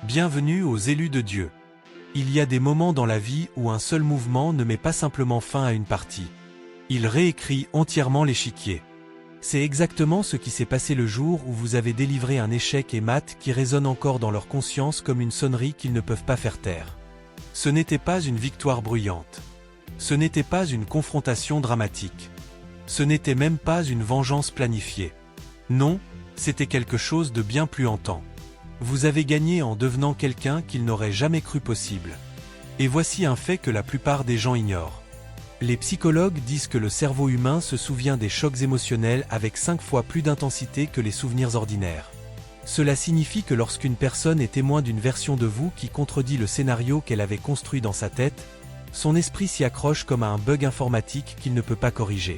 Bienvenue aux élus de Dieu. Il y a des moments dans la vie où un seul mouvement ne met pas simplement fin à une partie. Il réécrit entièrement l'échiquier. C'est exactement ce qui s'est passé le jour où vous avez délivré un échec et mat qui résonne encore dans leur conscience comme une sonnerie qu'ils ne peuvent pas faire taire. Ce n'était pas une victoire bruyante. Ce n'était pas une confrontation dramatique. Ce n'était même pas une vengeance planifiée. Non, c'était quelque chose de bien plus hantant. Vous avez gagné en devenant quelqu'un qu'ils n'auraient jamais cru possible. Et voici un fait que la plupart des gens ignorent. Les psychologues disent que le cerveau humain se souvient des chocs émotionnels avec 5 fois plus d'intensité que les souvenirs ordinaires. Cela signifie que lorsqu'une personne est témoin d'une version de vous qui contredit le scénario qu'elle avait construit dans sa tête, son esprit s'y accroche comme à un bug informatique qu'il ne peut pas corriger.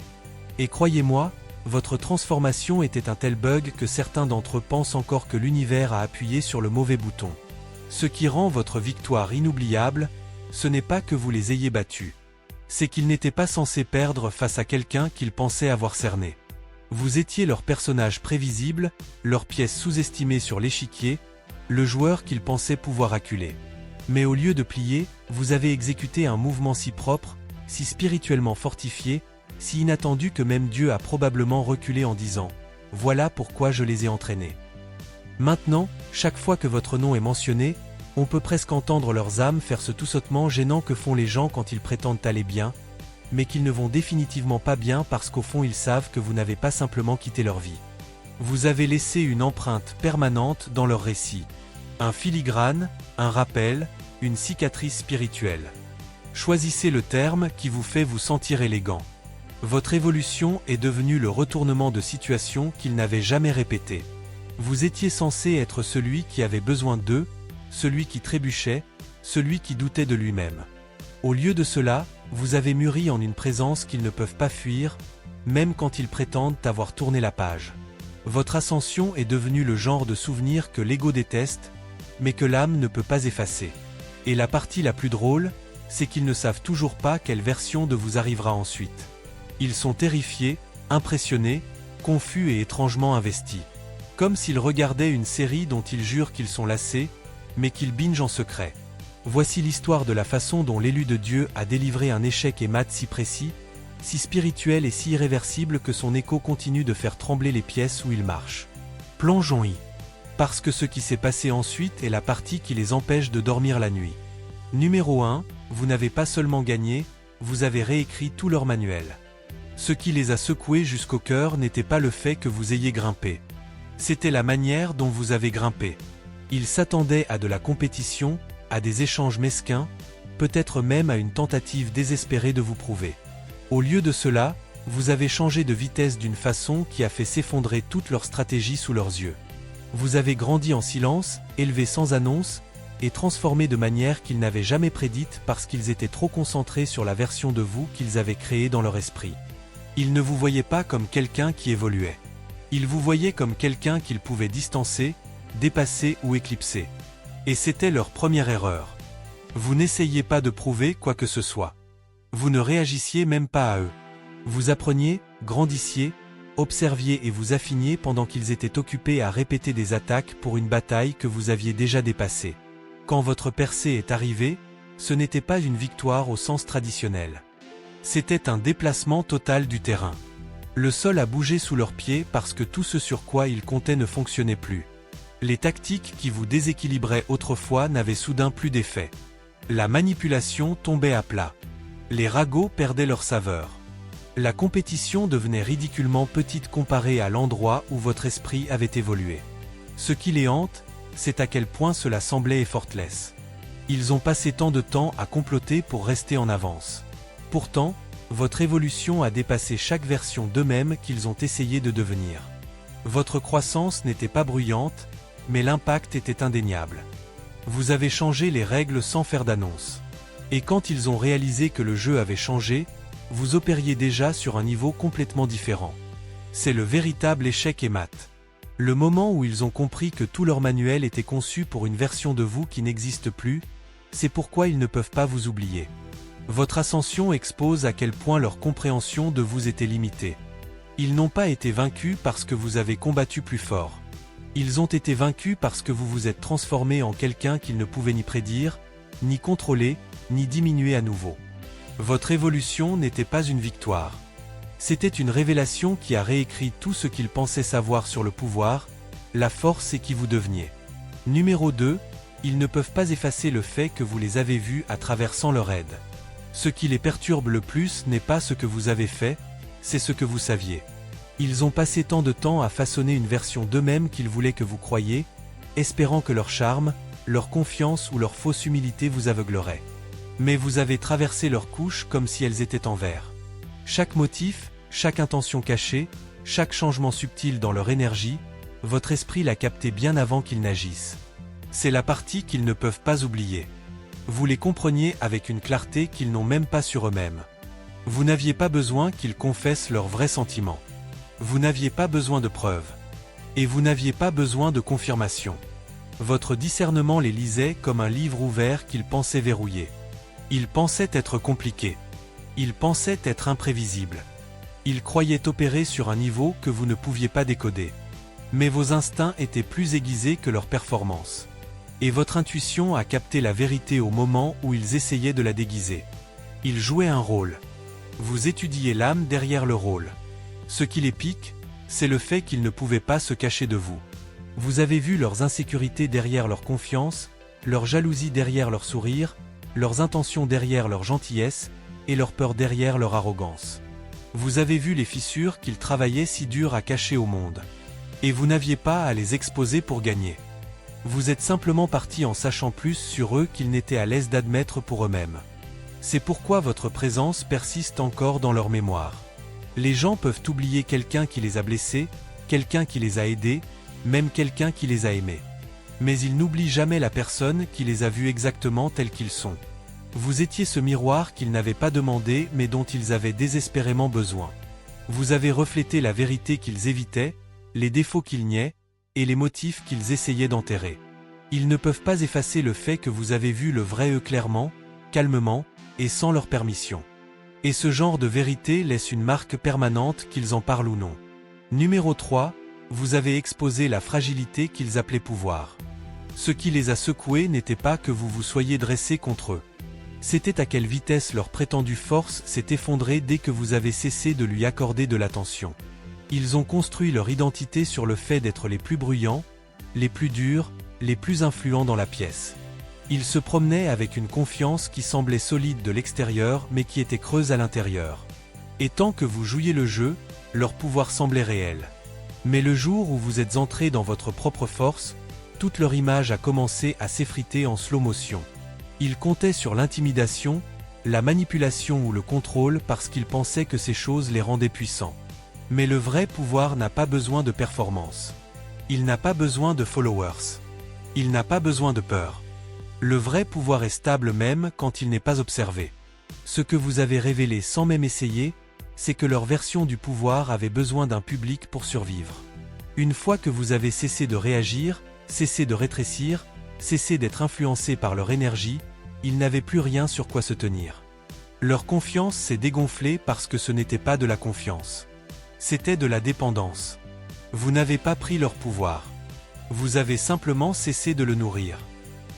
Et croyez-moi, votre transformation était un tel bug que certains d'entre eux pensent encore que l'univers a appuyé sur le mauvais bouton. Ce qui rend votre victoire inoubliable, ce n'est pas que vous les ayez battus. C'est qu'ils n'étaient pas censés perdre face à quelqu'un qu'ils pensaient avoir cerné. Vous étiez leur personnage prévisible, leur pièce sous-estimée sur l'échiquier, le joueur qu'ils pensaient pouvoir acculer. Mais au lieu de plier, vous avez exécuté un mouvement si propre, si spirituellement fortifié, si inattendu que même Dieu a probablement reculé en disant « Voilà pourquoi je les ai entraînés ». Maintenant, chaque fois que votre nom est mentionné, on peut presque entendre leurs âmes faire ce tout-sautement gênant que font les gens quand ils prétendent aller bien, mais qu'ils ne vont définitivement pas bien parce qu'au fond ils savent que vous n'avez pas simplement quitté leur vie. Vous avez laissé une empreinte permanente dans leur récit. Un filigrane, un rappel, une cicatrice spirituelle. Choisissez le terme qui vous fait vous sentir élégant. Votre évolution est devenue le retournement de situation qu'ils n'avaient jamais répété. Vous étiez censé être celui qui avait besoin d'eux, celui qui trébuchait, celui qui doutait de lui-même. Au lieu de cela, vous avez mûri en une présence qu'ils ne peuvent pas fuir, même quand ils prétendent avoir tourné la page. Votre ascension est devenue le genre de souvenir que l'ego déteste, mais que l'âme ne peut pas effacer. Et la partie la plus drôle, c'est qu'ils ne savent toujours pas quelle version de vous arrivera ensuite. Ils sont terrifiés, impressionnés, confus et étrangement investis. Comme s'ils regardaient une série dont ils jurent qu'ils sont lassés, mais qu'ils binge en secret. Voici l'histoire de la façon dont l'élu de Dieu a délivré un échec et mat si précis, si spirituel et si irréversible que son écho continue de faire trembler les pièces où il marche. Plongeons-y. Parce que ce qui s'est passé ensuite est la partie qui les empêche de dormir la nuit. Numéro 1, vous n'avez pas seulement gagné, vous avez réécrit tout leur manuel. Ce qui les a secoués jusqu'au cœur n'était pas le fait que vous ayez grimpé. C'était la manière dont vous avez grimpé. Ils s'attendaient à de la compétition, à des échanges mesquins, peut-être même à une tentative désespérée de vous prouver. Au lieu de cela, vous avez changé de vitesse d'une façon qui a fait s'effondrer toute leur stratégie sous leurs yeux. Vous avez grandi en silence, élevé sans annonce, et transformé de manière qu'ils n'avaient jamais prédite parce qu'ils étaient trop concentrés sur la version de vous qu'ils avaient créée dans leur esprit. Ils ne vous voyaient pas comme quelqu'un qui évoluait. Ils vous voyaient comme quelqu'un qu'ils pouvaient distancer, dépasser ou éclipser. Et c'était leur première erreur. Vous n'essayiez pas de prouver quoi que ce soit. Vous ne réagissiez même pas à eux. Vous appreniez, grandissiez, observiez et vous affiniez pendant qu'ils étaient occupés à répéter des attaques pour une bataille que vous aviez déjà dépassée. Quand votre percée est arrivée, ce n'était pas une victoire au sens traditionnel. C'était un déplacement total du terrain. Le sol a bougé sous leurs pieds parce que tout ce sur quoi ils comptaient ne fonctionnait plus. Les tactiques qui vous déséquilibraient autrefois n'avaient soudain plus d'effet. La manipulation tombait à plat. Les ragots perdaient leur saveur. La compétition devenait ridiculement petite comparée à l'endroit où votre esprit avait évolué. Ce qui les hante, c'est à quel point cela semblait effortless. Ils ont passé tant de temps à comploter pour rester en avance. Pourtant, votre évolution a dépassé chaque version d'eux-mêmes qu'ils ont essayé de devenir. Votre croissance n'était pas bruyante, mais l'impact était indéniable. Vous avez changé les règles sans faire d'annonce. Et quand ils ont réalisé que le jeu avait changé, vous opériez déjà sur un niveau complètement différent. C'est le véritable échec et mat. Le moment où ils ont compris que tout leur manuel était conçu pour une version de vous qui n'existe plus, c'est pourquoi ils ne peuvent pas vous oublier. Votre ascension expose à quel point leur compréhension de vous était limitée. Ils n'ont pas été vaincus parce que vous avez combattu plus fort. Ils ont été vaincus parce que vous vous êtes transformé en quelqu'un qu'ils ne pouvaient ni prédire, ni contrôler, ni diminuer à nouveau. Votre évolution n'était pas une victoire. C'était une révélation qui a réécrit tout ce qu'ils pensaient savoir sur le pouvoir, la force et qui vous deveniez. Numéro 2, ils ne peuvent pas effacer le fait que vous les avez vus à travers sans leur aide. Ce qui les perturbe le plus n'est pas ce que vous avez fait, c'est ce que vous saviez. Ils ont passé tant de temps à façonner une version d'eux-mêmes qu'ils voulaient que vous croyiez, espérant que leur charme, leur confiance ou leur fausse humilité vous aveuglerait. Mais vous avez traversé leurs couches comme si elles étaient en verre. Chaque motif, chaque intention cachée, chaque changement subtil dans leur énergie, votre esprit l'a capté bien avant qu'ils n'agissent. C'est la partie qu'ils ne peuvent pas oublier. Vous les compreniez avec une clarté qu'ils n'ont même pas sur eux-mêmes. Vous n'aviez pas besoin qu'ils confessent leurs vrais sentiments. Vous n'aviez pas besoin de preuves. Et vous n'aviez pas besoin de confirmation. Votre discernement les lisait comme un livre ouvert qu'ils pensaient verrouillé. Ils pensaient être compliqués. Ils pensaient être imprévisibles. Ils croyaient opérer sur un niveau que vous ne pouviez pas décoder. Mais vos instincts étaient plus aiguisés que leurs performances. Et votre intuition a capté la vérité au moment où ils essayaient de la déguiser. Ils jouaient un rôle. Vous étudiez l'âme derrière le rôle. Ce qui les pique, c'est le fait qu'ils ne pouvaient pas se cacher de vous. Vous avez vu leurs insécurités derrière leur confiance, leur jalousie derrière leur sourire, leurs intentions derrière leur gentillesse, et leur peur derrière leur arrogance. Vous avez vu les fissures qu'ils travaillaient si dur à cacher au monde. Et vous n'aviez pas à les exposer pour gagner. Vous êtes simplement parti en sachant plus sur eux qu'ils n'étaient à l'aise d'admettre pour eux-mêmes. C'est pourquoi votre présence persiste encore dans leur mémoire. Les gens peuvent oublier quelqu'un qui les a blessés, quelqu'un qui les a aidés, même quelqu'un qui les a aimés. Mais ils n'oublient jamais la personne qui les a vus exactement tels qu'ils sont. Vous étiez ce miroir qu'ils n'avaient pas demandé mais dont ils avaient désespérément besoin. Vous avez reflété la vérité qu'ils évitaient, les défauts qu'ils niaient, et les motifs qu'ils essayaient d'enterrer. Ils ne peuvent pas effacer le fait que vous avez vu le vrai eux clairement, calmement, et sans leur permission. Et ce genre de vérité laisse une marque permanente qu'ils en parlent ou non. Numéro 3, vous avez exposé la fragilité qu'ils appelaient pouvoir. Ce qui les a secoués n'était pas que vous vous soyez dressé contre eux. C'était à quelle vitesse leur prétendue force s'est effondrée dès que vous avez cessé de lui accorder de l'attention. Ils ont construit leur identité sur le fait d'être les plus bruyants, les plus durs, les plus influents dans la pièce. Ils se promenaient avec une confiance qui semblait solide de l'extérieur mais qui était creuse à l'intérieur. Et tant que vous jouiez le jeu, leur pouvoir semblait réel. Mais le jour où vous êtes entré dans votre propre force, toute leur image a commencé à s'effriter en slow motion. Ils comptaient sur l'intimidation, la manipulation ou le contrôle parce qu'ils pensaient que ces choses les rendaient puissants. Mais le vrai pouvoir n'a pas besoin de performance. Il n'a pas besoin de followers. Il n'a pas besoin de peur. Le vrai pouvoir est stable même quand il n'est pas observé. Ce que vous avez révélé sans même essayer, c'est que leur version du pouvoir avait besoin d'un public pour survivre. Une fois que vous avez cessé de réagir, cessé de rétrécir, cessé d'être influencé par leur énergie, ils n'avaient plus rien sur quoi se tenir. Leur confiance s'est dégonflée parce que ce n'était pas de la confiance. C'était de la dépendance. Vous n'avez pas pris leur pouvoir. Vous avez simplement cessé de le nourrir.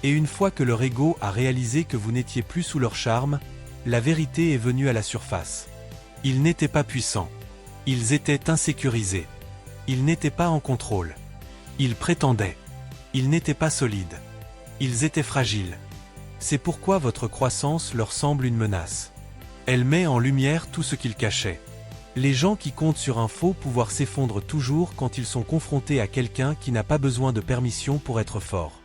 Et une fois que leur ego a réalisé que vous n'étiez plus sous leur charme, la vérité est venue à la surface. Ils n'étaient pas puissants. Ils étaient insécurisés. Ils n'étaient pas en contrôle. Ils prétendaient. Ils n'étaient pas solides. Ils étaient fragiles. C'est pourquoi votre croissance leur semble une menace. Elle met en lumière tout ce qu'ils cachaient. Les gens qui comptent sur un faux pouvoir s'effondrent toujours quand ils sont confrontés à quelqu'un qui n'a pas besoin de permission pour être fort.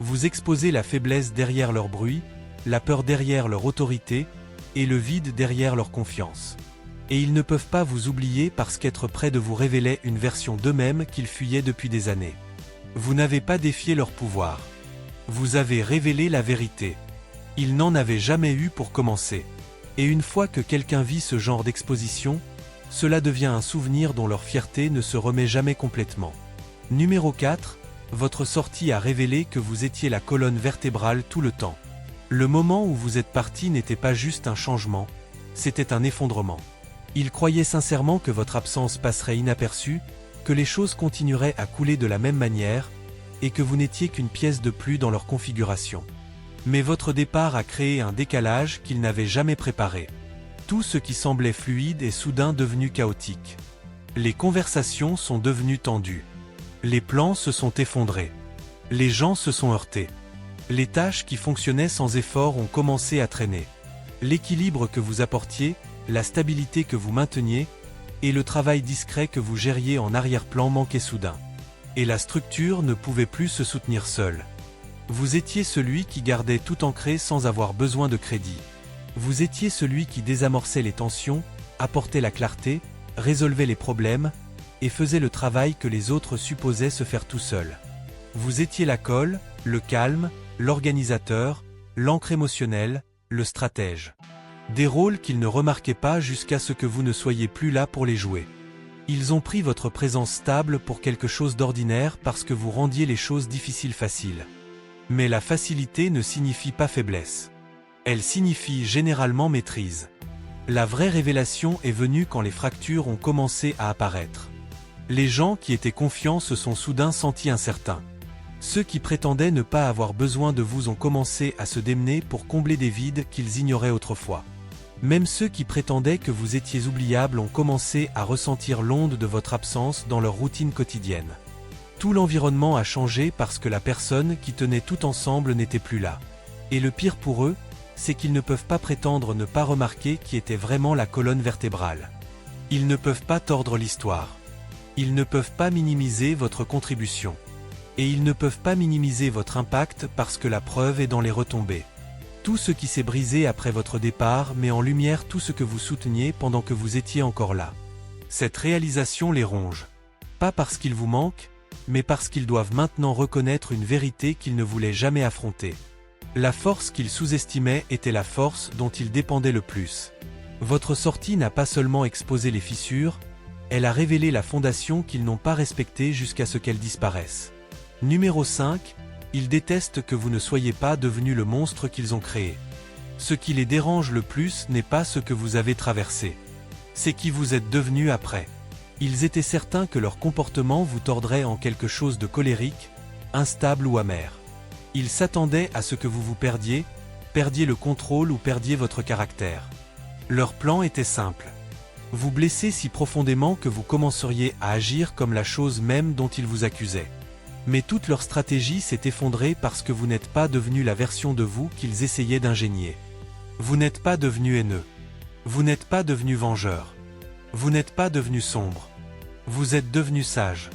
Vous exposez la faiblesse derrière leur bruit, la peur derrière leur autorité, et le vide derrière leur confiance. Et ils ne peuvent pas vous oublier parce qu'être près de vous révélait une version d'eux-mêmes qu'ils fuyaient depuis des années. Vous n'avez pas défié leur pouvoir. Vous avez révélé la vérité. Ils n'en avaient jamais eu pour commencer. Et une fois que quelqu'un vit ce genre d'exposition, cela devient un souvenir dont leur fierté ne se remet jamais complètement. Numéro 4, votre sortie a révélé que vous étiez la colonne vertébrale tout le temps. Le moment où vous êtes parti n'était pas juste un changement, c'était un effondrement. Ils croyaient sincèrement que votre absence passerait inaperçue, que les choses continueraient à couler de la même manière, et que vous n'étiez qu'une pièce de plus dans leur configuration. Mais votre départ a créé un décalage qu'ils n'avaient jamais préparé. Tout ce qui semblait fluide est soudain devenu chaotique. Les conversations sont devenues tendues. Les plans se sont effondrés. Les gens se sont heurtés. Les tâches qui fonctionnaient sans effort ont commencé à traîner. L'équilibre que vous apportiez, la stabilité que vous mainteniez, et le travail discret que vous gériez en arrière-plan manquaient soudain. Et la structure ne pouvait plus se soutenir seule. Vous étiez celui qui gardait tout ancré sans avoir besoin de crédit. Vous étiez celui qui désamorçait les tensions, apportait la clarté, résolvait les problèmes, et faisait le travail que les autres supposaient se faire tout seul. Vous étiez la colle, le calme, l'organisateur, l'ancre émotionnelle, le stratège. Des rôles qu'ils ne remarquaient pas jusqu'à ce que vous ne soyez plus là pour les jouer. Ils ont pris votre présence stable pour quelque chose d'ordinaire parce que vous rendiez les choses difficiles faciles. Mais la facilité ne signifie pas faiblesse. Elle signifie généralement maîtrise. La vraie révélation est venue quand les fractures ont commencé à apparaître. Les gens qui étaient confiants se sont soudain sentis incertains. Ceux qui prétendaient ne pas avoir besoin de vous ont commencé à se démener pour combler des vides qu'ils ignoraient autrefois. Même ceux qui prétendaient que vous étiez oubliable ont commencé à ressentir l'onde de votre absence dans leur routine quotidienne. Tout l'environnement a changé parce que la personne qui tenait tout ensemble n'était plus là. Et le pire pour eux, c'est qu'ils ne peuvent pas prétendre ne pas remarquer qui était vraiment la colonne vertébrale. Ils ne peuvent pas tordre l'histoire. Ils ne peuvent pas minimiser votre contribution. Et ils ne peuvent pas minimiser votre impact parce que la preuve est dans les retombées. Tout ce qui s'est brisé après votre départ met en lumière tout ce que vous souteniez pendant que vous étiez encore là. Cette réalisation les ronge. Pas parce qu'ils vous manquent, mais parce qu'ils doivent maintenant reconnaître une vérité qu'ils ne voulaient jamais affronter. La force qu'ils sous-estimaient était la force dont ils dépendaient le plus. Votre sortie n'a pas seulement exposé les fissures, elle a révélé la fondation qu'ils n'ont pas respectée jusqu'à ce qu'elle disparaisse. Numéro 5, ils détestent que vous ne soyez pas devenu le monstre qu'ils ont créé. Ce qui les dérange le plus n'est pas ce que vous avez traversé. C'est qui vous êtes devenu après. Ils étaient certains que leur comportement vous tordrait en quelque chose de colérique, instable ou amer. Ils s'attendaient à ce que vous perdiez le contrôle ou perdiez votre caractère. Leur plan était simple. Vous blesser si profondément que vous commenceriez à agir comme la chose même dont ils vous accusaient. Mais toute leur stratégie s'est effondrée parce que vous n'êtes pas devenu la version de vous qu'ils essayaient d'ingénier. Vous n'êtes pas devenu haineux. Vous n'êtes pas devenu vengeur. Vous n'êtes pas devenu sombre. Vous êtes devenu sage.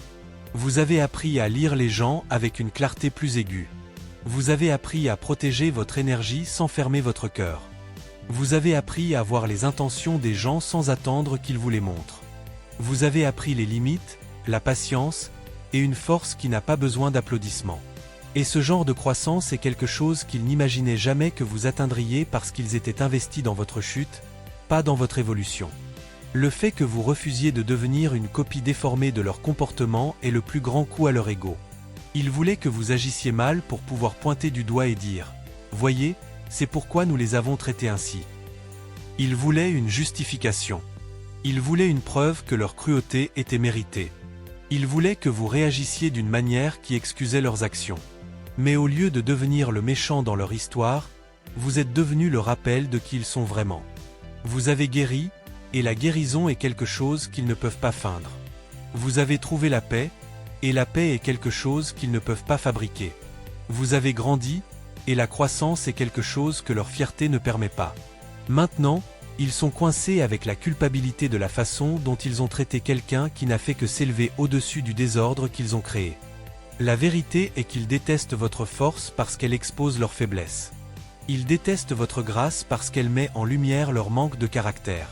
Vous avez appris à lire les gens avec une clarté plus aiguë. Vous avez appris à protéger votre énergie sans fermer votre cœur. Vous avez appris à voir les intentions des gens sans attendre qu'ils vous les montrent. Vous avez appris les limites, la patience, et une force qui n'a pas besoin d'applaudissements. Et ce genre de croissance est quelque chose qu'ils n'imaginaient jamais que vous atteindriez parce qu'ils étaient investis dans votre chute, pas dans votre évolution. Le fait que vous refusiez de devenir une copie déformée de leur comportement est le plus grand coup à leur ego. Ils voulaient que vous agissiez mal pour pouvoir pointer du doigt et dire « Voyez, c'est pourquoi nous les avons traités ainsi ». Ils voulaient une justification. Ils voulaient une preuve que leur cruauté était méritée. Ils voulaient que vous réagissiez d'une manière qui excusait leurs actions. Mais au lieu de devenir le méchant dans leur histoire, vous êtes devenu le rappel de qui ils sont vraiment. Vous avez guéri, et la guérison est quelque chose qu'ils ne peuvent pas feindre. Vous avez trouvé la paix, et la paix est quelque chose qu'ils ne peuvent pas fabriquer. Vous avez grandi, et la croissance est quelque chose que leur fierté ne permet pas. Maintenant, ils sont coincés avec la culpabilité de la façon dont ils ont traité quelqu'un qui n'a fait que s'élever au-dessus du désordre qu'ils ont créé. La vérité est qu'ils détestent votre force parce qu'elle expose leurs faiblesses. Ils détestent votre grâce parce qu'elle met en lumière leur manque de caractère.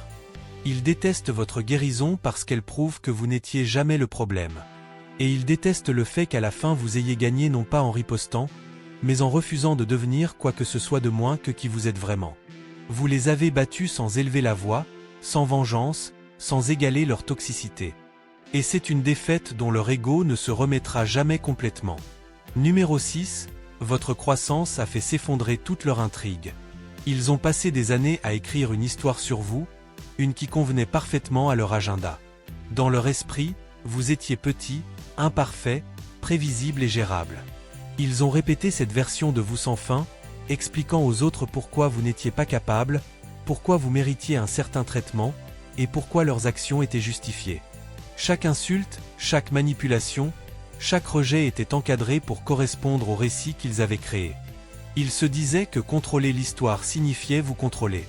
Ils détestent votre guérison parce qu'elle prouve que vous n'étiez jamais le problème. Et ils détestent le fait qu'à la fin vous ayez gagné non pas en ripostant, mais en refusant de devenir quoi que ce soit de moins que qui vous êtes vraiment. Vous les avez battus sans élever la voix, sans vengeance, sans égaler leur toxicité. Et c'est une défaite dont leur ego ne se remettra jamais complètement. Numéro 6, votre croissance a fait s'effondrer toute leur intrigue. Ils ont passé des années à écrire une histoire sur vous, une qui convenait parfaitement à leur agenda. Dans leur esprit, vous étiez petit, imparfait, prévisible et gérable. Ils ont répété cette version de vous sans fin, expliquant aux autres pourquoi vous n'étiez pas capable, pourquoi vous méritiez un certain traitement, et pourquoi leurs actions étaient justifiées. Chaque insulte, chaque manipulation, chaque rejet était encadré pour correspondre au récit qu'ils avaient créé. Ils se disaient que contrôler l'histoire signifiait vous contrôler.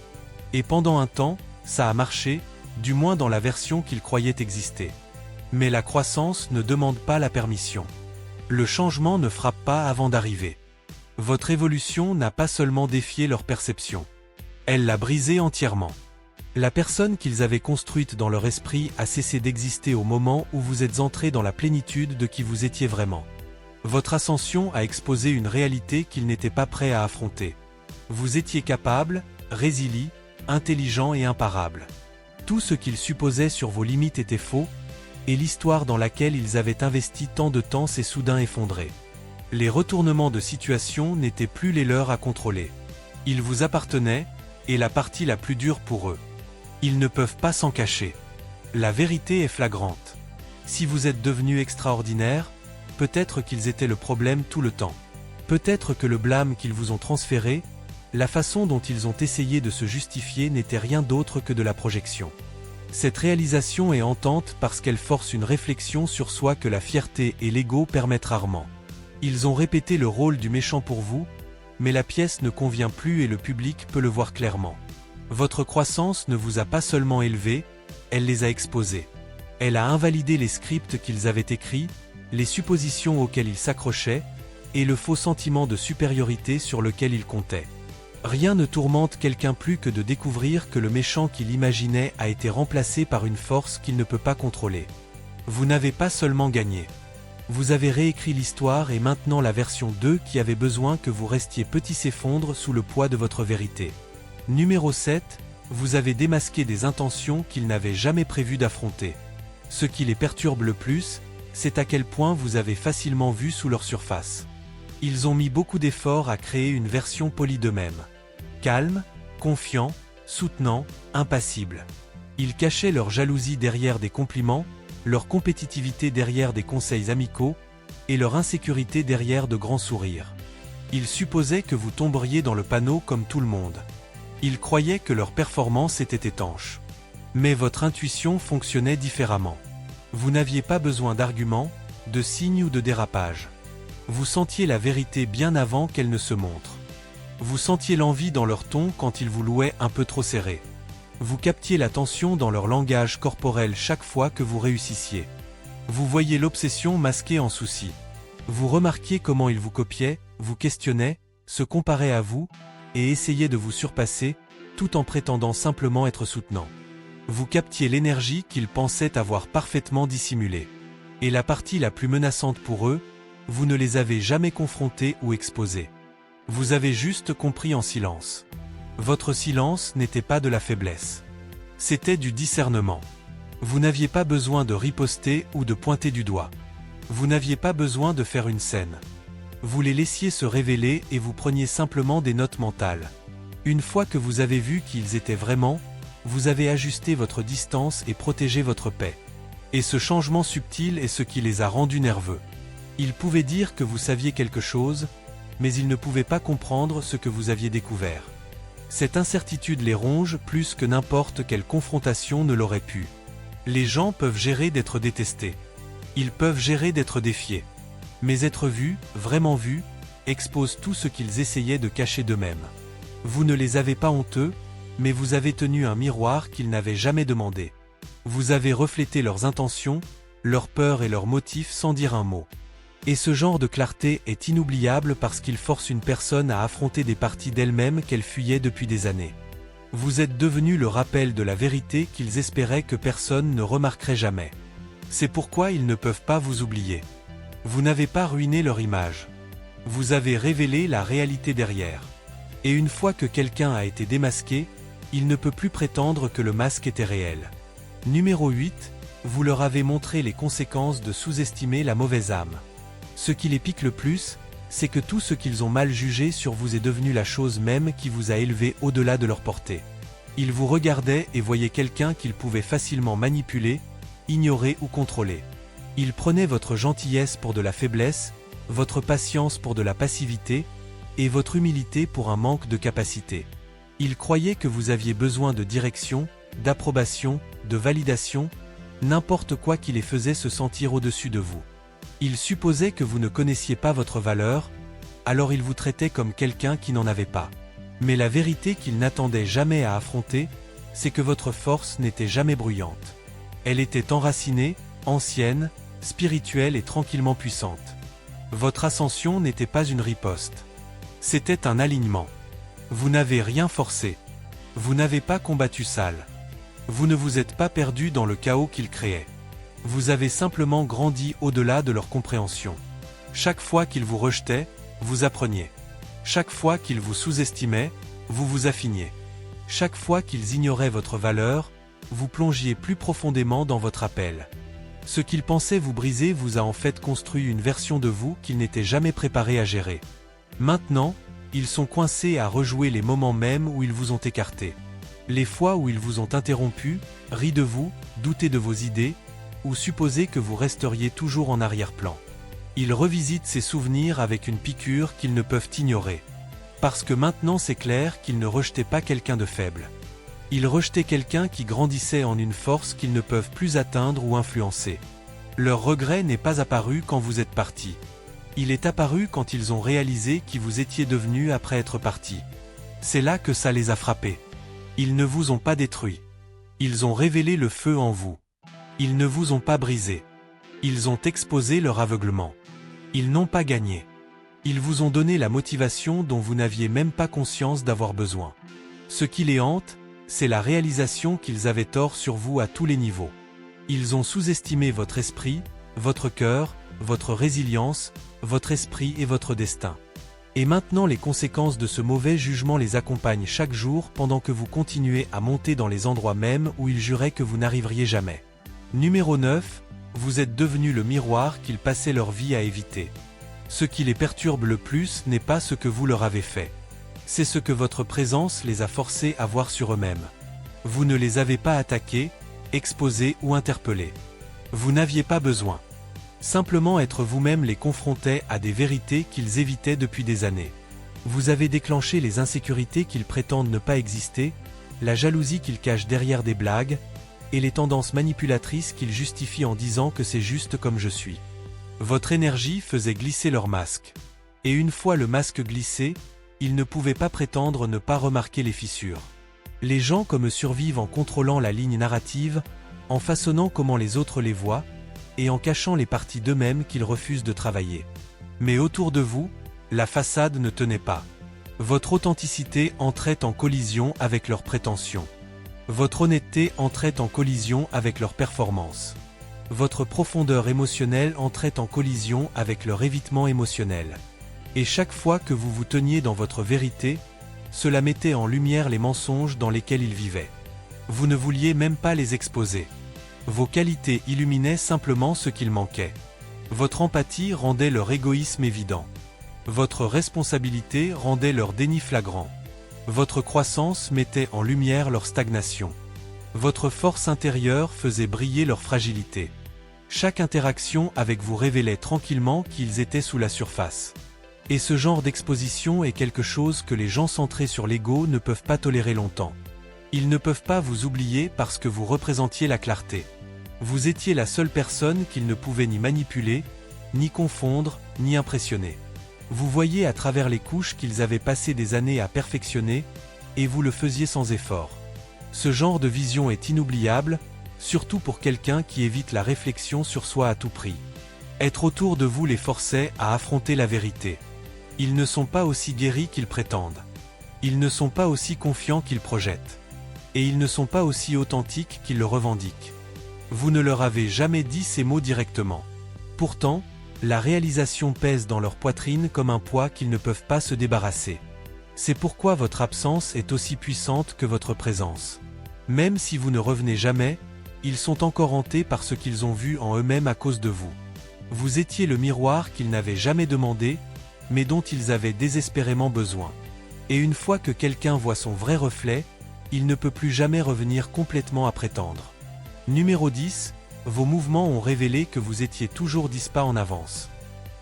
Et pendant un temps, ça a marché, du moins dans la version qu'ils croyaient exister. Mais la croissance ne demande pas la permission. Le changement ne frappe pas avant d'arriver. Votre évolution n'a pas seulement défié leur perception. Elle l'a brisée entièrement. La personne qu'ils avaient construite dans leur esprit a cessé d'exister au moment où vous êtes entré dans la plénitude de qui vous étiez vraiment. Votre ascension a exposé une réalité qu'ils n'étaient pas prêts à affronter. Vous étiez capable, résilient, intelligent et imparable. Tout ce qu'ils supposaient sur vos limites était faux, et l'histoire dans laquelle ils avaient investi tant de temps s'est soudain effondrée. Les retournements de situation n'étaient plus les leurs à contrôler. Ils vous appartenaient, et la partie la plus dure pour eux. Ils ne peuvent pas s'en cacher. La vérité est flagrante. Si vous êtes devenu extraordinaire, peut-être qu'ils étaient le problème tout le temps. Peut-être que le blâme qu'ils vous ont transféré, la façon dont ils ont essayé de se justifier n'était rien d'autre que de la projection. Cette réalisation est hantante parce qu'elle force une réflexion sur soi que la fierté et l'ego permettent rarement. Ils ont répété le rôle du méchant pour vous, mais la pièce ne convient plus et le public peut le voir clairement. Votre croissance ne vous a pas seulement élevé, elle les a exposés. Elle a invalidé les scripts qu'ils avaient écrits, les suppositions auxquelles ils s'accrochaient, et le faux sentiment de supériorité sur lequel ils comptaient. Rien ne tourmente quelqu'un plus que de découvrir que le méchant qu'il imaginait a été remplacé par une force qu'il ne peut pas contrôler. Vous n'avez pas seulement gagné. Vous avez réécrit l'histoire et maintenant la version 2 qui avait besoin que vous restiez petit s'effondre sous le poids de votre vérité. Numéro 7, vous avez démasqué des intentions qu'ils n'avaient jamais prévu d'affronter. Ce qui les perturbe le plus, c'est à quel point vous avez facilement vu sous leur surface. Ils ont mis beaucoup d'efforts à créer une version polie d'eux-mêmes. Calme, confiant, soutenant, impassible. Ils cachaient leur jalousie derrière des compliments, leur compétitivité derrière des conseils amicaux, et leur insécurité derrière de grands sourires. Ils supposaient que vous tomberiez dans le panneau comme tout le monde. Ils croyaient que leur performance était étanche. Mais votre intuition fonctionnait différemment. Vous n'aviez pas besoin d'arguments, de signes ou de dérapages. Vous sentiez la vérité bien avant qu'elle ne se montre. Vous sentiez l'envie dans leur ton quand ils vous louaient un peu trop serré. Vous captiez la tension dans leur langage corporel chaque fois que vous réussissiez. Vous voyiez l'obsession masquée en souci. Vous remarquiez comment ils vous copiaient, vous questionnaient, se comparaient à vous, et essayaient de vous surpasser, tout en prétendant simplement être soutenants. Vous captiez l'énergie qu'ils pensaient avoir parfaitement dissimulée. Et la partie la plus menaçante pour eux, vous ne les avez jamais confrontés ou exposés. Vous avez juste compris en silence. Votre silence n'était pas de la faiblesse. C'était du discernement. Vous n'aviez pas besoin de riposter ou de pointer du doigt. Vous n'aviez pas besoin de faire une scène. Vous les laissiez se révéler et vous preniez simplement des notes mentales. Une fois que vous avez vu qui ils étaient vraiment, vous avez ajusté votre distance et protégé votre paix. Et ce changement subtil est ce qui les a rendus nerveux. Ils pouvaient dire que vous saviez quelque chose, mais ils ne pouvaient pas comprendre ce que vous aviez découvert. Cette incertitude les ronge plus que n'importe quelle confrontation ne l'aurait pu. Les gens peuvent gérer d'être détestés. Ils peuvent gérer d'être défiés. Mais être vus, vraiment vus, expose tout ce qu'ils essayaient de cacher d'eux-mêmes. Vous ne les avez pas honteux, mais vous avez tenu un miroir qu'ils n'avaient jamais demandé. Vous avez reflété leurs intentions, leurs peurs et leurs motifs sans dire un mot. Et ce genre de clarté est inoubliable parce qu'il force une personne à affronter des parties d'elle-même qu'elle fuyait depuis des années. Vous êtes devenu le rappel de la vérité qu'ils espéraient que personne ne remarquerait jamais. C'est pourquoi ils ne peuvent pas vous oublier. Vous n'avez pas ruiné leur image. Vous avez révélé la réalité derrière. Et une fois que quelqu'un a été démasqué, il ne peut plus prétendre que le masque était réel. Numéro 8, vous leur avez montré les conséquences de sous-estimer la mauvaise âme. Ce qui les pique le plus, c'est que tout ce qu'ils ont mal jugé sur vous est devenu la chose même qui vous a élevé au-delà de leur portée. Ils vous regardaient et voyaient quelqu'un qu'ils pouvaient facilement manipuler, ignorer ou contrôler. Ils prenaient votre gentillesse pour de la faiblesse, votre patience pour de la passivité, et votre humilité pour un manque de capacité. Ils croyaient que vous aviez besoin de direction, d'approbation, de validation, n'importe quoi qui les faisait se sentir au-dessus de vous. Ils supposaient que vous ne connaissiez pas votre valeur, alors ils vous traitaient comme quelqu'un qui n'en avait pas. Mais la vérité qu'ils n'attendaient jamais à affronter, c'est que votre force n'était jamais bruyante. Elle était enracinée, ancienne, spirituelle et tranquillement puissante. Votre ascension n'était pas une riposte. C'était un alignement. Vous n'avez rien forcé. Vous n'avez pas combattu sale. Vous ne vous êtes pas perdu dans le chaos qu'ils créaient. Vous avez simplement grandi au-delà de leur compréhension. Chaque fois qu'ils vous rejetaient, vous appreniez. Chaque fois qu'ils vous sous-estimaient, vous vous affiniez. Chaque fois qu'ils ignoraient votre valeur, vous plongiez plus profondément dans votre appel. Ce qu'ils pensaient vous briser vous a en fait construit une version de vous qu'ils n'étaient jamais préparés à gérer. Maintenant, ils sont coincés à rejouer les moments mêmes où ils vous ont écarté. Les fois où ils vous ont interrompu, ri de vous, douté de vos idées, ou supposé que vous resteriez toujours en arrière-plan. Ils revisitent ces souvenirs avec une piqûre qu'ils ne peuvent ignorer. Parce que maintenant c'est clair qu'ils ne rejetaient pas quelqu'un de faible. Ils rejetaient quelqu'un qui grandissait en une force qu'ils ne peuvent plus atteindre ou influencer. Leur regret n'est pas apparu quand vous êtes parti. Il est apparu quand ils ont réalisé qui vous étiez devenu après être parti. C'est là que ça les a frappés. Ils ne vous ont pas détruit. Ils ont révélé le feu en vous. Ils ne vous ont pas brisé. Ils ont exposé leur aveuglement. Ils n'ont pas gagné. Ils vous ont donné la motivation dont vous n'aviez même pas conscience d'avoir besoin. Ce qui les hante, c'est la réalisation qu'ils avaient tort sur vous à tous les niveaux. Ils ont sous-estimé votre esprit, votre cœur, votre résilience, votre esprit et votre destin. Et maintenant les conséquences de ce mauvais jugement les accompagnent chaque jour pendant que vous continuez à monter dans les endroits mêmes où ils juraient que vous n'arriveriez jamais. Numéro 9, vous êtes devenu le miroir qu'ils passaient leur vie à éviter. Ce qui les perturbe le plus n'est pas ce que vous leur avez fait. C'est ce que votre présence les a forcés à voir sur eux-mêmes. Vous ne les avez pas attaqués, exposés ou interpellés. Vous n'aviez pas besoin. Simplement être vous-même les confrontait à des vérités qu'ils évitaient depuis des années. Vous avez déclenché les insécurités qu'ils prétendent ne pas exister, la jalousie qu'ils cachent derrière des blagues, et les tendances manipulatrices qu'ils justifient en disant que c'est juste comme je suis. Votre énergie faisait glisser leur masque. Et une fois le masque glissé, ils ne pouvaient pas prétendre ne pas remarquer les fissures. Les gens comme survivent en contrôlant la ligne narrative, en façonnant comment les autres les voient, et en cachant les parties d'eux-mêmes qu'ils refusent de travailler. Mais autour de vous, la façade ne tenait pas. Votre authenticité entrait en collision avec leurs prétentions. Votre honnêteté entrait en collision avec leurs performances. Votre profondeur émotionnelle entrait en collision avec leur évitement émotionnel. Et chaque fois que vous vous teniez dans votre vérité, cela mettait en lumière les mensonges dans lesquels ils vivaient. Vous ne vouliez même pas les exposer. Vos qualités illuminaient simplement ce qu'il manquait. Votre empathie rendait leur égoïsme évident. Votre responsabilité rendait leur déni flagrant. Votre croissance mettait en lumière leur stagnation. Votre force intérieure faisait briller leur fragilité. Chaque interaction avec vous révélait tranquillement qu'ils étaient sous la surface. Et ce genre d'exposition est quelque chose que les gens centrés sur l'ego ne peuvent pas tolérer longtemps. Ils ne peuvent pas vous oublier parce que vous représentiez la clarté. Vous étiez la seule personne qu'ils ne pouvaient ni manipuler, ni confondre, ni impressionner. Vous voyiez à travers les couches qu'ils avaient passé des années à perfectionner, et vous le faisiez sans effort. Ce genre de vision est inoubliable, surtout pour quelqu'un qui évite la réflexion sur soi à tout prix. Être autour de vous les forçait à affronter la vérité. Ils ne sont pas aussi guéris qu'ils prétendent. Ils ne sont pas aussi confiants qu'ils projettent. Et ils ne sont pas aussi authentiques qu'ils le revendiquent. Vous ne leur avez jamais dit ces mots directement. Pourtant, la réalisation pèse dans leur poitrine comme un poids qu'ils ne peuvent pas se débarrasser. C'est pourquoi votre absence est aussi puissante que votre présence. Même si vous ne revenez jamais, ils sont encore hantés par ce qu'ils ont vu en eux-mêmes à cause de vous. Vous étiez le miroir qu'ils n'avaient jamais demandé, mais dont ils avaient désespérément besoin. Et une fois que quelqu'un voit son vrai reflet, il ne peut plus jamais revenir complètement à prétendre. Numéro 10, vos mouvements ont révélé que vous étiez toujours 10 pas en avance.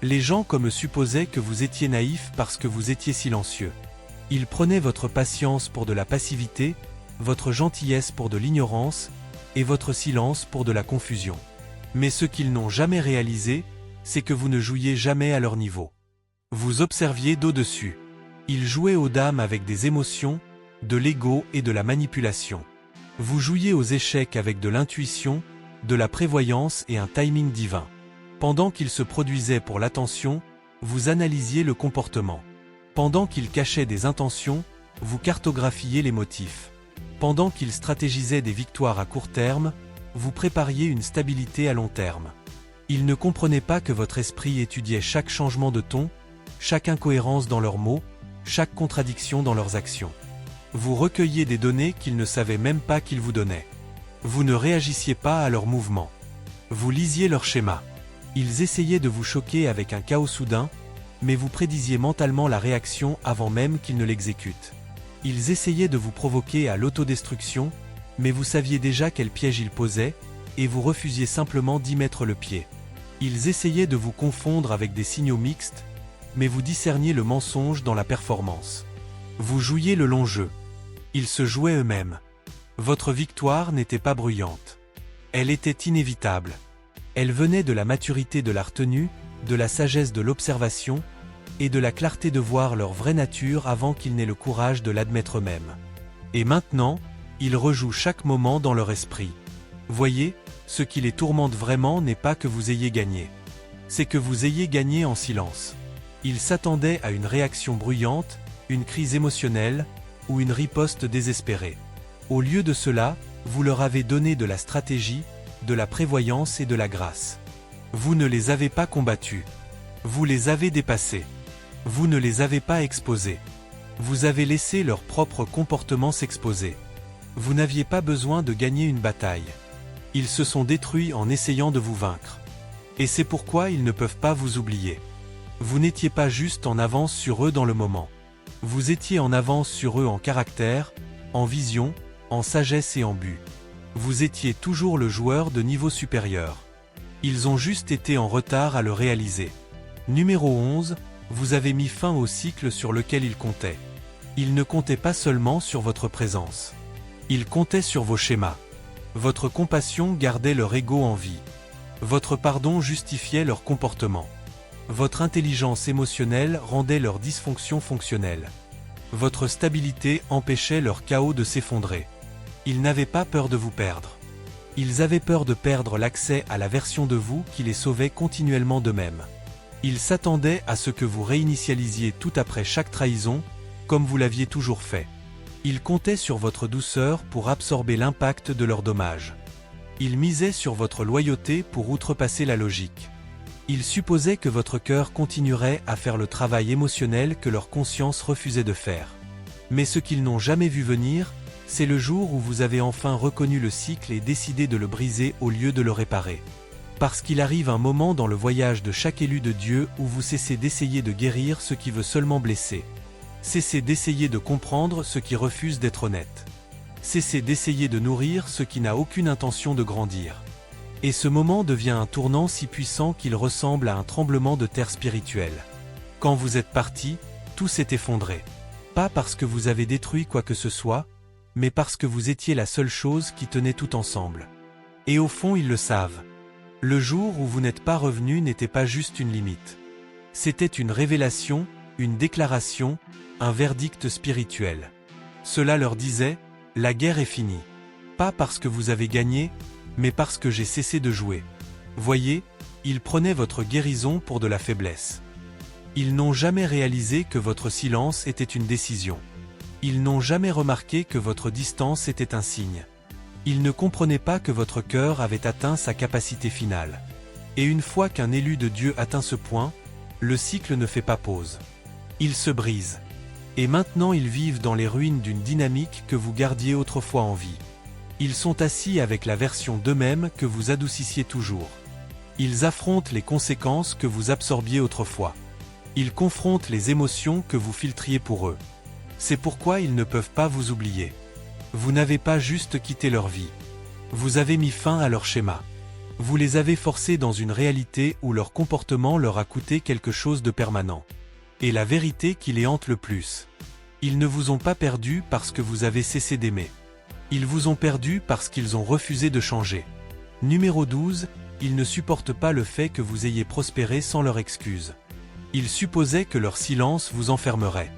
Les gens comme eux supposaient que vous étiez naïf parce que vous étiez silencieux. Ils prenaient votre patience pour de la passivité, votre gentillesse pour de l'ignorance, et votre silence pour de la confusion. Mais ce qu'ils n'ont jamais réalisé, c'est que vous ne jouiez jamais à leur niveau. Vous observiez d'au-dessus. Ils jouaient aux dames avec des émotions, de l'ego et de la manipulation. Vous jouiez aux échecs avec de l'intuition, de la prévoyance et un timing divin. Pendant qu'ils se produisaient pour l'attention, vous analysiez le comportement. Pendant qu'ils cachaient des intentions, vous cartographiez les motifs. Pendant qu'ils stratégisaient des victoires à court terme, vous prépariez une stabilité à long terme. Ils ne comprenaient pas que votre esprit étudiait chaque changement de ton, chaque incohérence dans leurs mots, chaque contradiction dans leurs actions. Vous recueilliez des données qu'ils ne savaient même pas qu'ils vous donnaient. Vous ne réagissiez pas à leurs mouvements. Vous lisiez leurs schémas. Ils essayaient de vous choquer avec un chaos soudain, mais vous prédisiez mentalement la réaction avant même qu'ils ne l'exécutent. Ils essayaient de vous provoquer à l'autodestruction, mais vous saviez déjà quel piège ils posaient, et vous refusiez simplement d'y mettre le pied. Ils essayaient de vous confondre avec des signaux mixtes, mais vous discerniez le mensonge dans la performance. Vous jouiez le long jeu. Ils se jouaient eux-mêmes. Votre victoire n'était pas bruyante. Elle était inévitable. Elle venait de la maturité de la retenue, de la sagesse de l'observation, et de la clarté de voir leur vraie nature avant qu'ils n'aient le courage de l'admettre eux-mêmes. Et maintenant, ils rejouent chaque moment dans leur esprit. Voyez, ce qui les tourmente vraiment n'est pas que vous ayez gagné. C'est que vous ayez gagné en silence. Ils s'attendaient à une réaction bruyante, une crise émotionnelle, ou une riposte désespérée. Au lieu de cela, vous leur avez donné de la stratégie, de la prévoyance et de la grâce. Vous ne les avez pas combattus. Vous les avez dépassés. Vous ne les avez pas exposés. Vous avez laissé leur propre comportement s'exposer. Vous n'aviez pas besoin de gagner une bataille. Ils se sont détruits en essayant de vous vaincre. Et c'est pourquoi ils ne peuvent pas vous oublier. Vous n'étiez pas juste en avance sur eux dans le moment. Vous étiez en avance sur eux en caractère, en vision, en sagesse et en but. Vous étiez toujours le joueur de niveau supérieur. Ils ont juste été en retard à le réaliser. Numéro 11, vous avez mis fin au cycle sur lequel ils comptaient. Ils ne comptaient pas seulement sur votre présence. Ils comptaient sur vos schémas. Votre compassion gardait leur ego en vie. Votre pardon justifiait leur comportement. Votre intelligence émotionnelle rendait leur dysfonction fonctionnelle. Votre stabilité empêchait leur chaos de s'effondrer. Ils n'avaient pas peur de vous perdre. Ils avaient peur de perdre l'accès à la version de vous qui les sauvait continuellement d'eux-mêmes. Ils s'attendaient à ce que vous réinitialisiez tout après chaque trahison, comme vous l'aviez toujours fait. Ils comptaient sur votre douceur pour absorber l'impact de leurs dommages. Ils misaient sur votre loyauté pour outrepasser la logique. Ils supposaient que votre cœur continuerait à faire le travail émotionnel que leur conscience refusait de faire. Mais ce qu'ils n'ont jamais vu venir, c'est le jour où vous avez enfin reconnu le cycle et décidé de le briser au lieu de le réparer. Parce qu'il arrive un moment dans le voyage de chaque élu de Dieu où vous cessez d'essayer de guérir ce qui veut seulement blesser. Cessez d'essayer de comprendre ce qui refuse d'être honnête. Cessez d'essayer de nourrir ce qui n'a aucune intention de grandir. Et ce moment devient un tournant si puissant qu'il ressemble à un tremblement de terre spirituel. Quand vous êtes parti, tout s'est effondré. Pas parce que vous avez détruit quoi que ce soit, mais parce que vous étiez la seule chose qui tenait tout ensemble. Et au fond ils le savent. Le jour où vous n'êtes pas revenu n'était pas juste une limite. C'était une révélation, une déclaration, un verdict spirituel. Cela leur disait, la guerre est finie. Pas parce que vous avez gagné, mais parce que j'ai cessé de jouer. Voyez, ils prenaient votre guérison pour de la faiblesse. Ils n'ont jamais réalisé que votre silence était une décision. Ils n'ont jamais remarqué que votre distance était un signe. Ils ne comprenaient pas que votre cœur avait atteint sa capacité finale. Et une fois qu'un élu de Dieu atteint ce point, le cycle ne fait pas pause. Il se brise. Et maintenant ils vivent dans les ruines d'une dynamique que vous gardiez autrefois en vie. Ils sont assis avec la version d'eux-mêmes que vous adoucissiez toujours. Ils affrontent les conséquences que vous absorbiez autrefois. Ils confrontent les émotions que vous filtriez pour eux. C'est pourquoi ils ne peuvent pas vous oublier. Vous n'avez pas juste quitté leur vie. Vous avez mis fin à leur schéma. Vous les avez forcés dans une réalité où leur comportement leur a coûté quelque chose de permanent. Et la vérité qui les hante le plus. Ils ne vous ont pas perdu parce que vous avez cessé d'aimer. Ils vous ont perdu parce qu'ils ont refusé de changer. Numéro 12, ils ne supportent pas le fait que vous ayez prospéré sans leur excuse. Ils supposaient que leur silence vous enfermerait.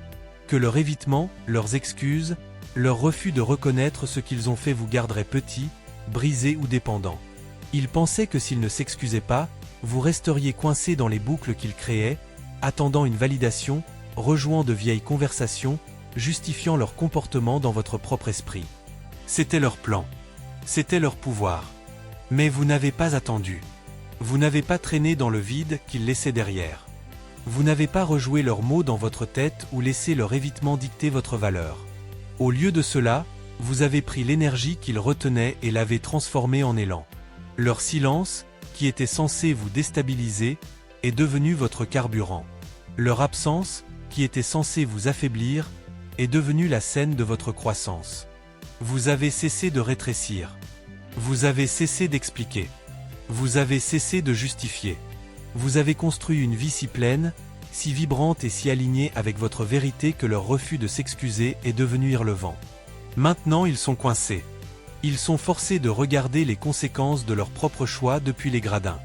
Que leur évitement, leurs excuses, leur refus de reconnaître ce qu'ils ont fait vous garderait petit, brisé ou dépendant. Ils pensaient que s'ils ne s'excusaient pas, vous resteriez coincé dans les boucles qu'ils créaient, attendant une validation, rejouant de vieilles conversations, justifiant leur comportement dans votre propre esprit. C'était leur plan. C'était leur pouvoir. Mais vous n'avez pas attendu. Vous n'avez pas traîné dans le vide qu'ils laissaient derrière. Vous n'avez pas rejoué leurs mots dans votre tête ou laissé leur évitement dicter votre valeur. Au lieu de cela, vous avez pris l'énergie qu'ils retenaient et l'avez transformée en élan. Leur silence, qui était censé vous déstabiliser, est devenu votre carburant. Leur absence, qui était censée vous affaiblir, est devenue la scène de votre croissance. Vous avez cessé de rétrécir. Vous avez cessé d'expliquer. Vous avez cessé de justifier. Vous avez construit une vie si pleine, si vibrante et si alignée avec votre vérité que leur refus de s'excuser est devenu irrelevant. Maintenant ils sont coincés. Ils sont forcés de regarder les conséquences de leurs propres choix depuis les gradins.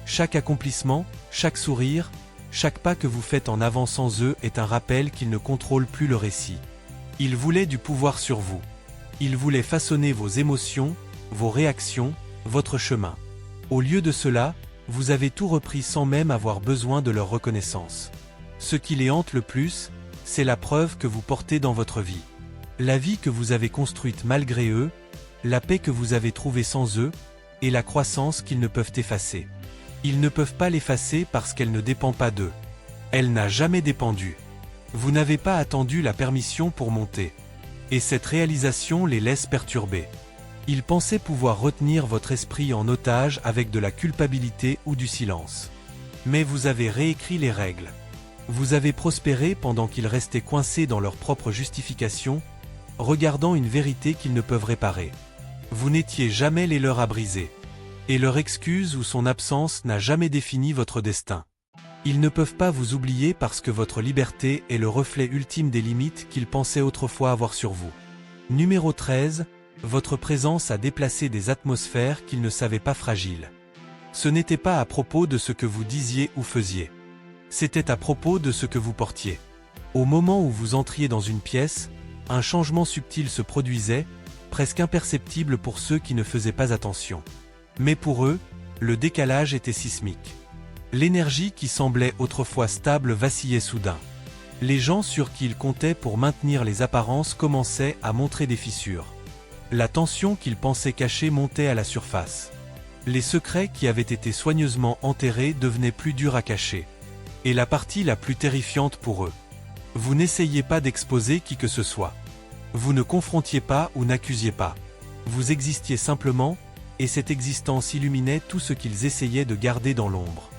Chaque accomplissement, chaque sourire, chaque pas que vous faites en avant sans eux est un rappel qu'ils ne contrôlent plus le récit. Ils voulaient du pouvoir sur vous. Ils voulaient façonner vos émotions, vos réactions, votre chemin. Au lieu de cela, vous avez tout repris sans même avoir besoin de leur reconnaissance. Ce qui les hante le plus, c'est la preuve que vous portez dans votre vie. La vie que vous avez construite malgré eux, la paix que vous avez trouvée sans eux, et la croissance qu'ils ne peuvent effacer. Ils ne peuvent pas l'effacer parce qu'elle ne dépend pas d'eux. Elle n'a jamais dépendu. Vous n'avez pas attendu la permission pour monter. Et cette réalisation les laisse perturbés. Ils pensaient pouvoir retenir votre esprit en otage avec de la culpabilité ou du silence. Mais vous avez réécrit les règles. Vous avez prospéré pendant qu'ils restaient coincés dans leur propre justification, regardant une vérité qu'ils ne peuvent réparer. Vous n'étiez jamais les leurs à briser. Et leur excuse ou son absence n'a jamais défini votre destin. Ils ne peuvent pas vous oublier parce que votre liberté est le reflet ultime des limites qu'ils pensaient autrefois avoir sur vous. Numéro 13, votre présence a déplacé des atmosphères qu'ils ne savaient pas fragiles. Ce n'était pas à propos de ce que vous disiez ou faisiez. C'était à propos de ce que vous portiez. Au moment où vous entriez dans une pièce, un changement subtil se produisait, presque imperceptible pour ceux qui ne faisaient pas attention. Mais pour eux, le décalage était sismique. L'énergie qui semblait autrefois stable vacillait soudain. Les gens sur qui ils comptaient pour maintenir les apparences commençaient à montrer des fissures. La tension qu'ils pensaient cachée montait à la surface. Les secrets qui avaient été soigneusement enterrés devenaient plus durs à cacher. Et la partie la plus terrifiante pour eux. Vous n'essayiez pas d'exposer qui que ce soit. Vous ne confrontiez pas ou n'accusiez pas. Vous existiez simplement, et cette existence illuminait tout ce qu'ils essayaient de garder dans l'ombre.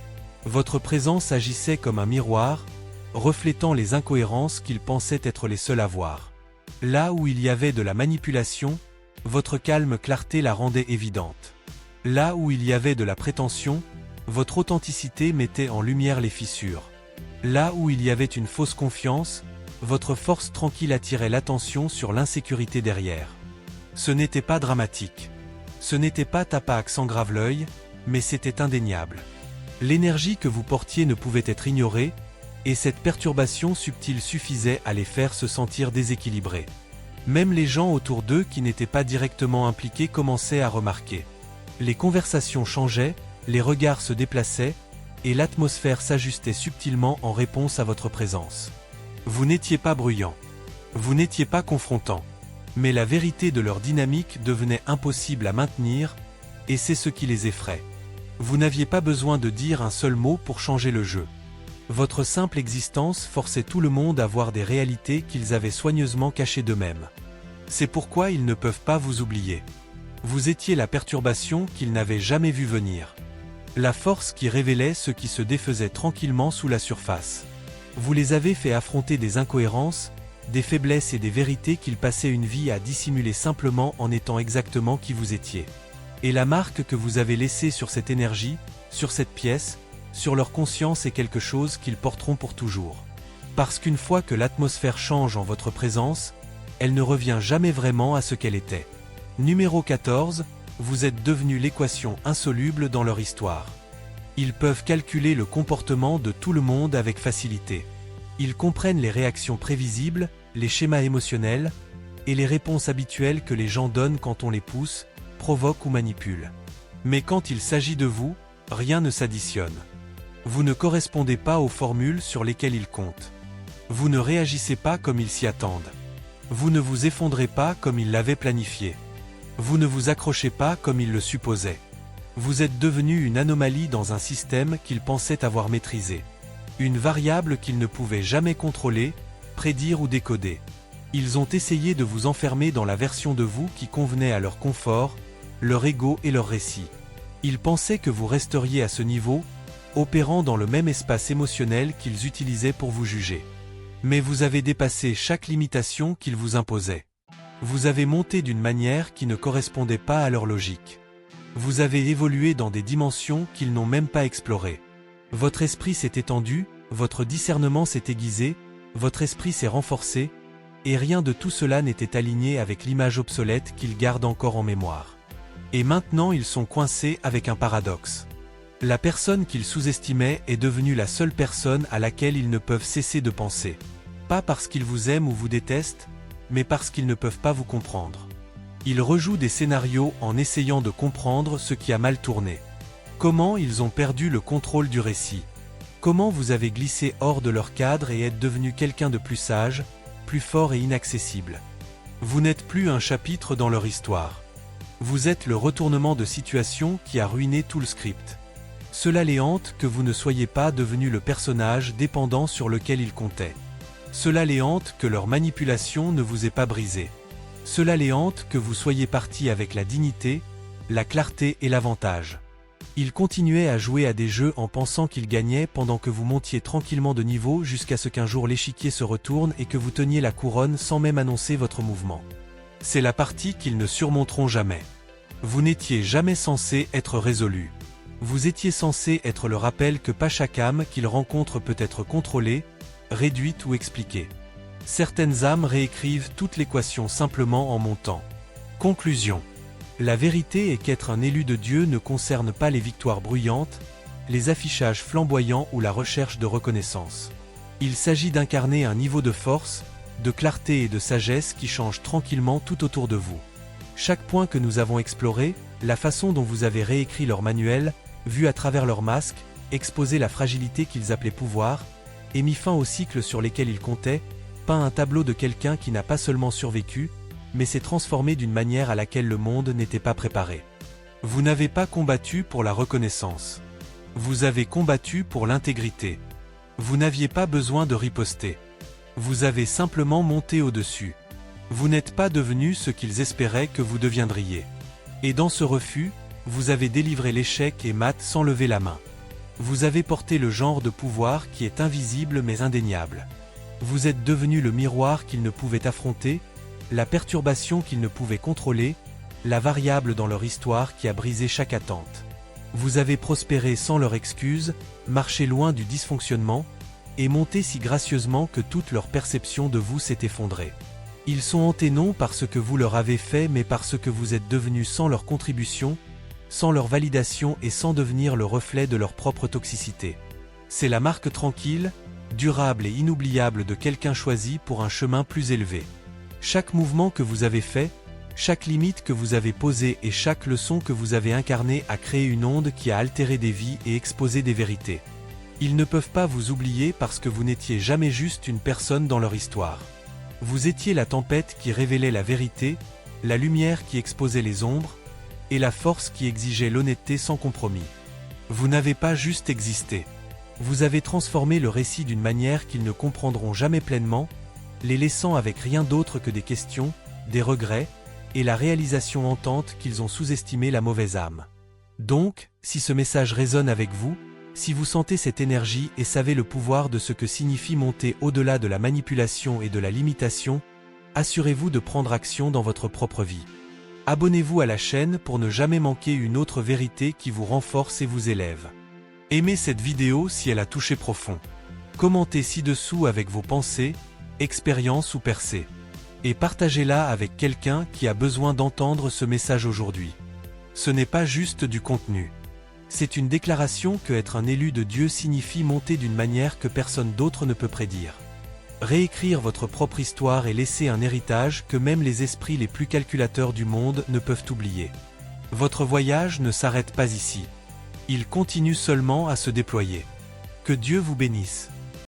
Votre présence agissait comme un miroir, reflétant les incohérences qu'ils pensaient être les seuls à voir. Là où il y avait de la manipulation, votre calme clarté la rendait évidente. Là où il y avait de la prétention, votre authenticité mettait en lumière les fissures. Là où il y avait une fausse confiance, votre force tranquille attirait l'attention sur l'insécurité derrière. Ce n'était pas dramatique. Ce n'était pas tape à accent grave l'œil, mais c'était indéniable. L'énergie que vous portiez ne pouvait être ignorée, et cette perturbation subtile suffisait à les faire se sentir déséquilibrés. Même les gens autour d'eux qui n'étaient pas directement impliqués commençaient à remarquer. Les conversations changeaient, les regards se déplaçaient, et l'atmosphère s'ajustait subtilement en réponse à votre présence. Vous n'étiez pas bruyant. Vous n'étiez pas confrontant. Mais la vérité de leur dynamique devenait impossible à maintenir, et c'est ce qui les effraie. Vous n'aviez pas besoin de dire un seul mot pour changer le jeu. Votre simple existence forçait tout le monde à voir des réalités qu'ils avaient soigneusement cachées d'eux-mêmes. C'est pourquoi ils ne peuvent pas vous oublier. Vous étiez la perturbation qu'ils n'avaient jamais vue venir. La force qui révélait ce qui se défaisait tranquillement sous la surface. Vous les avez fait affronter des incohérences, des faiblesses et des vérités qu'ils passaient une vie à dissimuler simplement en étant exactement qui vous étiez. Et la marque que vous avez laissée sur cette énergie, sur cette pièce, sur leur conscience est quelque chose qu'ils porteront pour toujours. Parce qu'une fois que l'atmosphère change en votre présence, elle ne revient jamais vraiment à ce qu'elle était. Numéro 14, vous êtes devenu l'équation insoluble dans leur histoire. Ils peuvent calculer le comportement de tout le monde avec facilité. Ils comprennent les réactions prévisibles, les schémas émotionnels, et les réponses habituelles que les gens donnent quand on les pousse, provoque ou manipule. Mais quand il s'agit de vous, rien ne s'additionne. Vous ne correspondez pas aux formules sur lesquelles ils comptent. Vous ne réagissez pas comme ils s'y attendent. Vous ne vous effondrez pas comme ils l'avaient planifié. Vous ne vous accrochez pas comme ils le supposaient. Vous êtes devenu une anomalie dans un système qu'ils pensaient avoir maîtrisé. Une variable qu'ils ne pouvaient jamais contrôler, prédire ou décoder. Ils ont essayé de vous enfermer dans la version de vous qui convenait à leur confort, leur ego et leur récit. Ils pensaient que vous resteriez à ce niveau, opérant dans le même espace émotionnel qu'ils utilisaient pour vous juger. Mais vous avez dépassé chaque limitation qu'ils vous imposaient. Vous avez monté d'une manière qui ne correspondait pas à leur logique. Vous avez évolué dans des dimensions qu'ils n'ont même pas explorées. Votre esprit s'est étendu, votre discernement s'est aiguisé, votre esprit s'est renforcé, et rien de tout cela n'était aligné avec l'image obsolète qu'ils gardent encore en mémoire. Et maintenant ils sont coincés avec un paradoxe. La personne qu'ils sous-estimaient est devenue la seule personne à laquelle ils ne peuvent cesser de penser. Pas parce qu'ils vous aiment ou vous détestent, mais parce qu'ils ne peuvent pas vous comprendre. Ils rejouent des scénarios en essayant de comprendre ce qui a mal tourné. Comment ils ont perdu le contrôle du récit. Comment vous avez glissé hors de leur cadre et êtes devenu quelqu'un de plus sage, plus fort et inaccessible. Vous n'êtes plus un chapitre dans leur histoire. Vous êtes le retournement de situation qui a ruiné tout le script. Cela les hante que vous ne soyez pas devenu le personnage dépendant sur lequel ils comptaient. Cela les hante que leur manipulation ne vous ait pas brisé. Cela les hante que vous soyez parti avec la dignité, la clarté et l'avantage. Ils continuaient à jouer à des jeux en pensant qu'ils gagnaient pendant que vous montiez tranquillement de niveau jusqu'à ce qu'un jour l'échiquier se retourne et que vous teniez la couronne sans même annoncer votre mouvement. C'est la partie qu'ils ne surmonteront jamais. Vous n'étiez jamais censé être résolu. Vous étiez censé être le rappel que pas chaque âme qu'ils rencontrent peut être contrôlée, réduite ou expliquée. Certaines âmes réécrivent toute l'équation simplement en montant. Conclusion. La vérité est qu'être un élu de Dieu ne concerne pas les victoires bruyantes, les affichages flamboyants ou la recherche de reconnaissance. Il s'agit d'incarner un niveau de force, de clarté et de sagesse qui change tranquillement tout autour de vous. Chaque point que nous avons exploré, la façon dont vous avez réécrit leur manuel, vu à travers leur masque, exposé la fragilité qu'ils appelaient pouvoir, et mis fin aux cycles sur lesquels ils comptaient, peint un tableau de quelqu'un qui n'a pas seulement survécu, mais s'est transformé d'une manière à laquelle le monde n'était pas préparé. Vous n'avez pas combattu pour la reconnaissance. Vous avez combattu pour l'intégrité. Vous n'aviez pas besoin de riposter. Vous avez simplement monté au-dessus. Vous n'êtes pas devenu ce qu'ils espéraient que vous deviendriez. Et dans ce refus, vous avez délivré l'échec et mat sans lever la main. Vous avez porté le genre de pouvoir qui est invisible mais indéniable. Vous êtes devenu le miroir qu'ils ne pouvaient affronter, la perturbation qu'ils ne pouvaient contrôler, la variable dans leur histoire qui a brisé chaque attente. Vous avez prospéré sans leur excuse, marché loin du dysfonctionnement, et monté si gracieusement que toute leur perception de vous s'est effondrée. Ils sont hantés non par ce que vous leur avez fait mais par ce que vous êtes devenu sans leur contribution, sans leur validation et sans devenir le reflet de leur propre toxicité. C'est la marque tranquille, durable et inoubliable de quelqu'un choisi pour un chemin plus élevé. Chaque mouvement que vous avez fait, chaque limite que vous avez posée et chaque leçon que vous avez incarnée a créé une onde qui a altéré des vies et exposé des vérités. Ils ne peuvent pas vous oublier parce que vous n'étiez jamais juste une personne dans leur histoire. Vous étiez la tempête qui révélait la vérité, la lumière qui exposait les ombres, et la force qui exigeait l'honnêteté sans compromis. Vous n'avez pas juste existé. Vous avez transformé le récit d'une manière qu'ils ne comprendront jamais pleinement, les laissant avec rien d'autre que des questions, des regrets, et la réalisation hantante qu'ils ont sous-estimé la mauvaise âme. Donc, si ce message résonne avec vous, si vous sentez cette énergie et savez le pouvoir de ce que signifie monter au-delà de la manipulation et de la limitation, assurez-vous de prendre action dans votre propre vie. Abonnez-vous à la chaîne pour ne jamais manquer une autre vérité qui vous renforce et vous élève. Aimez cette vidéo si elle a touché profond. Commentez ci-dessous avec vos pensées, expériences ou percées. Et partagez-la avec quelqu'un qui a besoin d'entendre ce message aujourd'hui. Ce n'est pas juste du contenu. C'est une déclaration que être un élu de Dieu signifie monter d'une manière que personne d'autre ne peut prédire. Réécrire votre propre histoire et laisser un héritage que même les esprits les plus calculateurs du monde ne peuvent oublier. Votre voyage ne s'arrête pas ici. Il continue seulement à se déployer. Que Dieu vous bénisse.